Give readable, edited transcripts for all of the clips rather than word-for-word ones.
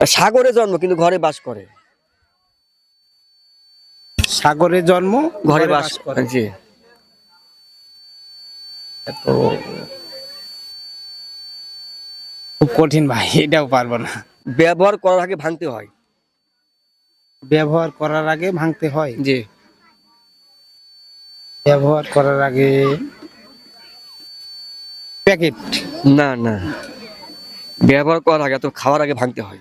সাগরে জন্ম কিন্তু ঘরে বাস করে। সাগরে জন্ম ঘরে বাস করে। জি। তো খুব কঠিন ভাই, এটাও পারবো না। ব্যবহার করার আগে ভাঙতে হয়। ব্যবহার করার আগে ভাঙতে হয়। জি। ব্যবহার করার আগে প্যাকেট। না না, ব্যবহার করার আগে তো খাওয়ার আগে ভাঙতে হয়।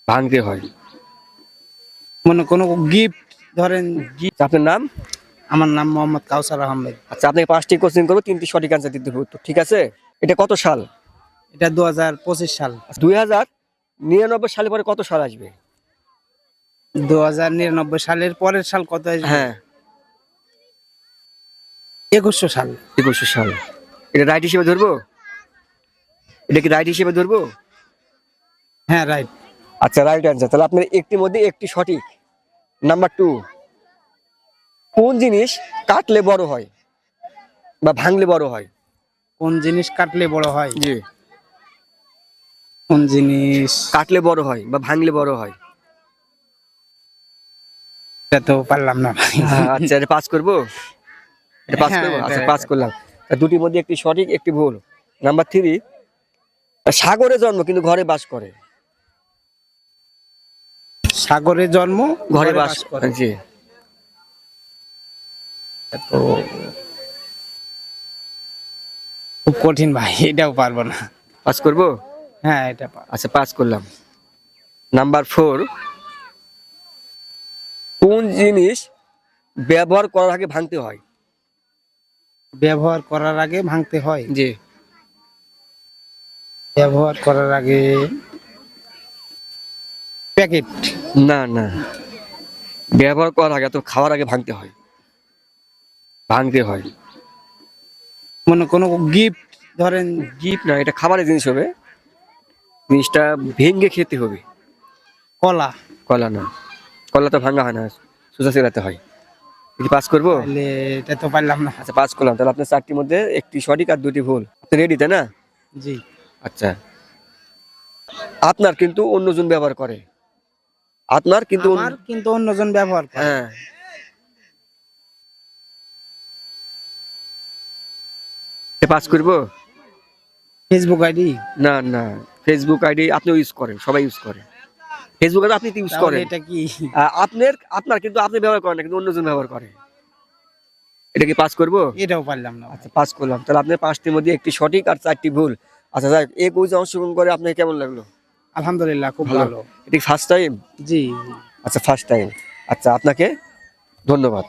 ভাঙতে হয়। মানে কোনো গিফট ধরেন। আপনার নাম? আমার নাম মোহাম্মদ কাউসার আহমেদ। আচ্ছা, আপনাকে 5টি কোশ্চেন করবো, 3টি সঠিক অ্যান্সার দিতে হবে। ঠিক আছে? এটা কত সাল? এটা 2025 সাল। 2099 সালে পরে কত সাল আসবে? 2099 সালের পরের সাল কত আসবে? হ্যাঁ, 2100 সাল। 2100 সাল। এটা রাইট হিসেবে ধরবো? এটা কি রাইট হিসেবে ধরবো? হ্যাঁ, রাইট। আচ্ছা, রাইট অ্যান্সার। তাহলে আপনার একটির মধ্যে একটি সঠিক। নাম্বার 2, কোন জিনিস কাটলে বড় হয় বা ভাঙলে বড় হয়? কোন জিনিস কাটলে বড় হয়? জি। কোন জিনিস কাটলে বড় হয় বা ভাঙলে বড় হয়? এটা তো পারলাম না ভাই। আচ্ছা, এটা পাস করবো? এটা পাস হ্যাঁ, করবো? আচ্ছা, এটা- পাস করলাম। দুটির মধ্যে একটি সঠিক, একটি ভুল। নাম্বার 3, সাগরে জন্ম কিন্তু ঘরে বাস করে। সাগরে জন্ম ঘরে বাস করে। জি। তো খুব কঠিন ভাই, এটাও পারবো না। পাস করবো? হ্যাঁ, এটা আচ্ছা, পাস করলাম। নাম্বার 4, কোন জিনিস ব্যবহার করার আগে ভাঙতে হয়? ব্যবহার করার আগে ভাঙতে হয়। জি। ব্যবহার করার আগে প্যাকেট। না না, ব্যবহার করার আগে তো খাওয়ার আগে ভাঙতে হয়। ভাঙতে হয়। মানে কোনো গিফট ধরেন। গিফট না, এটা খাবারের জিনিস হবে। জিনিসটা ভেঙে খেতে হবে। কলা। কলা না, কলা তো ভাঙা হয় না, সোজা চেরাতে হয়। কি পাস করবো? তাহলে এটা তো পারলাম না। আচ্ছা, পাস করলাম। তাহলে আপনার 4টির মধ্যে একটি সঠিক আর 2টি ভুল। আপনি রেডি, তাই না? জি। আচ্ছা, আপনার কিন্তু অন্যজন ব্যবহার করে। আপনার কিন্তু আমার কিন্তু অন্যজন ব্যবহার করে। হ্যাঁ, পাস করবো? Facebook ID. না না, ফেসবুক আইডি আপনিও ইউজ করেন, সবাই ইউজ করে। ফেসবুক আইডি আপনি ইউজ তাহলে করেন। এটা কি? আপনার কিন্তু আপনি ব্যবহার করেন না, কিন্তু অন্যজন ব্যবহার করে। এটা কি পাস করবো? এটাও পারলাম না। আচ্ছা, পাস করলাম। তাহলে আপনার 5টির মধ্যে একটি সঠিক আর 4টি ভুল। আচ্ছা, যাই হোক, এই কুইজে অংশগ্রহণ করে আপনার কেমন লাগলো? আলহামদুলিল্লাহ, খুব ভালো। এটা ফার্স্ট টাইম? জি। আচ্ছা, ফার্স্ট টাইম। আচ্ছা, আপনাকে ধন্যবাদ।